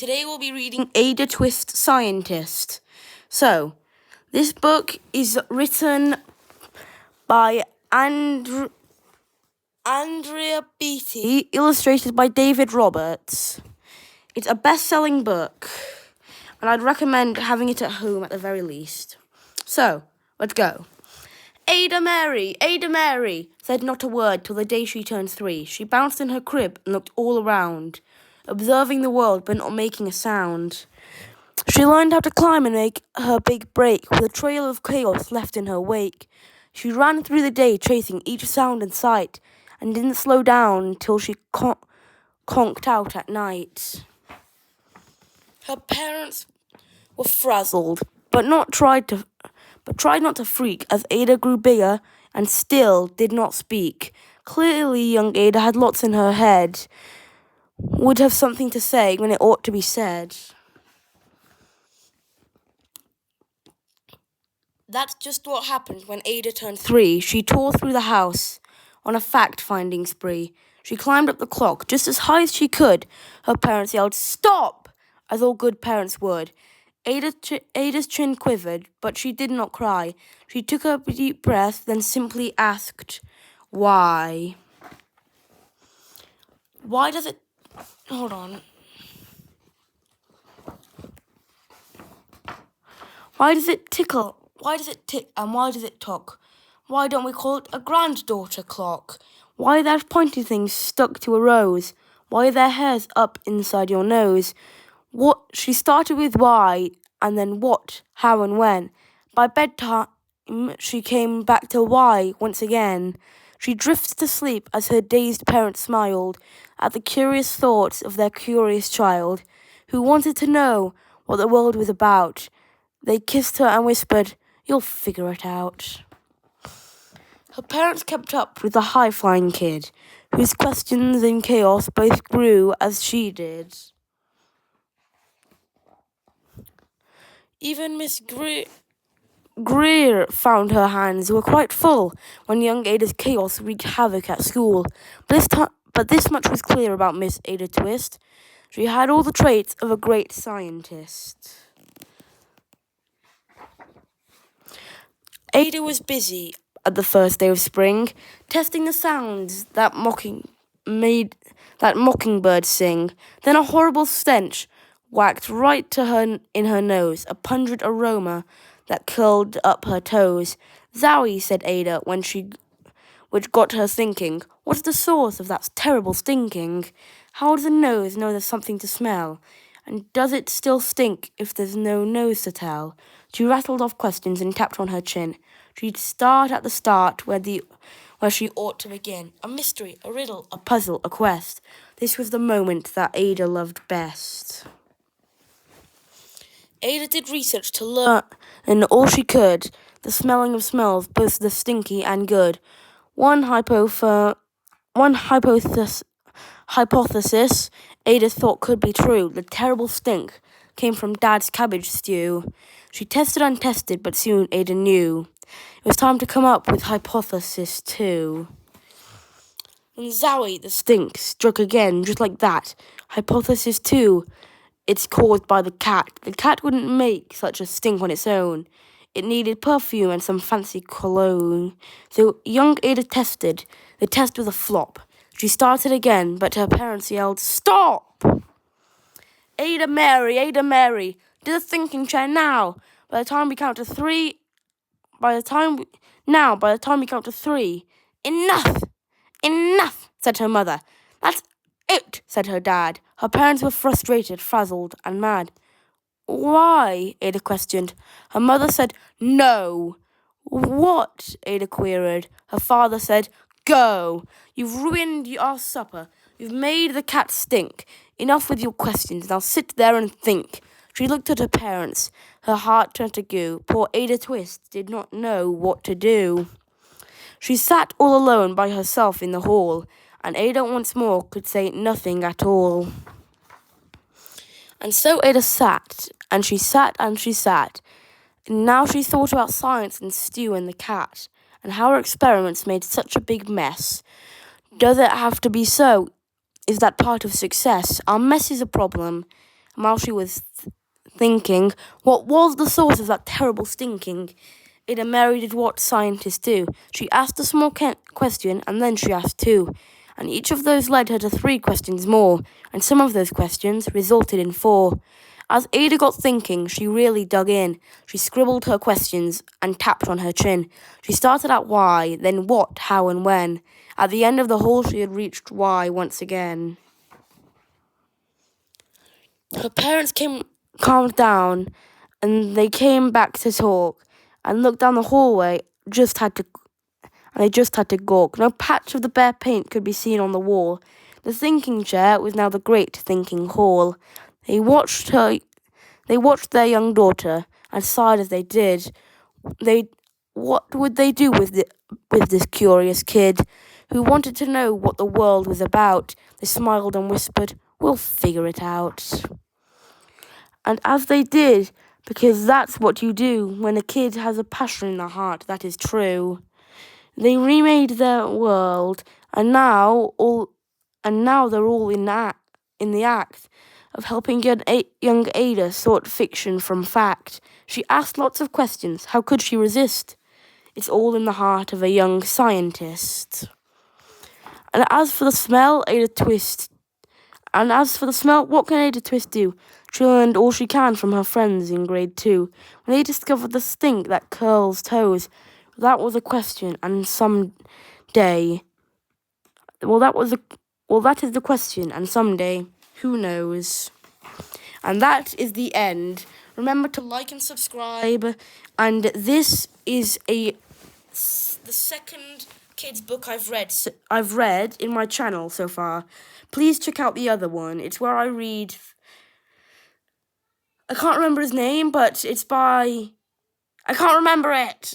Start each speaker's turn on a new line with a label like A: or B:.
A: Today we'll be reading Ada Twist, Scientist. So, this book is written by Andrea Beatty, illustrated by David Roberts. It's a best-selling book, and I'd recommend having it at home at the very least. So, let's go. Ada Mary, said not a word till the day she turned 3. She bounced in her crib and looked all around, observing the world but not making a sound. She learned how to climb and make her big break with a trail of chaos left in her wake. She ran through the day chasing each sound and sight and didn't slow down until she conked out at night. Her parents were frazzled, but tried not to freak as Ada grew bigger and still did not speak. Clearly, young Ada had lots in her head, would have something to say when it ought to be said. That's just what happened when Ada turned 3. She tore through the house on a fact-finding spree. She climbed up the clock just as high as she could. Her parents yelled, "Stop!" as all good parents would. Ada's chin quivered, but she did not cry. She took a deep breath, then simply asked, "Why?" Why does it... Hold on. Why does it tickle? Why does it tick and why does it talk? Why don't we call it a granddaughter clock? Why are there pointy things stuck to a rose? Why are there hairs up inside your nose? What? She started with why, and then what, how, and when. By bedtime, she came back to why once again. She drifted to sleep as her dazed parents smiled at the curious thoughts of their curious child, who wanted to know what the world was about. They kissed her and whispered, "You'll figure it out." Her parents kept up with the high-flying kid, whose questions and chaos both grew as she did. Even Miss Greer found her hands were quite full when young Ada's chaos wreaked havoc at school. But this much was clear about Miss Ada Twist. She had all the traits of a great scientist. Ada was busy at the first day of spring, testing the sounds that mockingbirds sing. Then a horrible stench whacked right to her in her nose, a pungent aroma that curled up her toes. "Zowie," said Ada, which got her thinking, "what's the source of that terrible stinking? How does a nose know there's something to smell? And does it still stink if there's no nose to tell?" She rattled off questions and tapped on her chin. She'd start at the start where she ought to begin. A mystery, a riddle, a puzzle, a quest. This was the moment that Ada loved best. Ada did research to learn all she could, the smelling of smells, both the stinky and good. One hypothesis Ada thought could be true. The terrible stink came from Dad's cabbage stew. She tested and tested, but soon Ada knew. It was time to come up with hypothesis 2. And zowie, the stink struck again, just like that. Hypothesis 2. It's caused by the cat. The cat wouldn't make such a stink on its own. It needed perfume and some fancy cologne. So young Ada tested. The test was a flop. She started again, but her parents yelled, "Stop! Ada Mary, do the thinking chair now. By the time we count to 3, Enough, said her mother. "That's it," said her dad. Her parents were frustrated, frazzled, and mad. "Why?" Ada questioned. Her mother said, "No." "What?" Ada queried. Her father said, "Go. You've ruined our supper. You've made the cat stink. Enough with your questions. Now sit there and think." She looked at her parents. Her heart turned to goo. Poor Ada Twist did not know what to do. She sat all alone by herself in the hall, and Ada once more could say nothing at all. And so Ada sat, and she sat, and she sat. And now she thought about science and Stew and the cat, and how her experiments made such a big mess. Does it have to be so? Is that part of success? Our mess is a problem, And while she was thinking, what was the source of that terrible stinking? Ada Mary did what scientists do. She asked a small question, and then she asked two. And each of those led her to 3 questions more, and some of those questions resulted in 4. As Ada got thinking, she really dug in. She scribbled her questions and tapped on her chin. She started at why, then what, how, and when. At the end of the hall, she had reached why once again. Her parents calmed down, and they came back to talk, and looked down the hallway. They just had to gawk. No patch of the bare paint could be seen on the wall. The thinking chair was now the great thinking hall. They watched their young daughter, and sighed as they did. What would they do with this curious kid, who wanted to know what the world was about? They smiled and whispered, "We'll figure it out." And as they did, because that's what you do when a kid has a passion in their heart that is true. They remade their world, and now they're all in the act of helping young Ada sort fiction from fact. She asked lots of questions. How could she resist? It's all in the heart of a young scientist. And as for the smell, what can Ada Twist do? She learned all she can from her friends in grade 2. When they discovered the stink that curls toes, that was a question, and someday... that is the question, and someday, who knows? And that is the end. Remember to like and subscribe. And this is the second kids book I've read in my channel so far. Please check out the other one. It's where I read... I can't remember his name, but it's by... I can't remember it!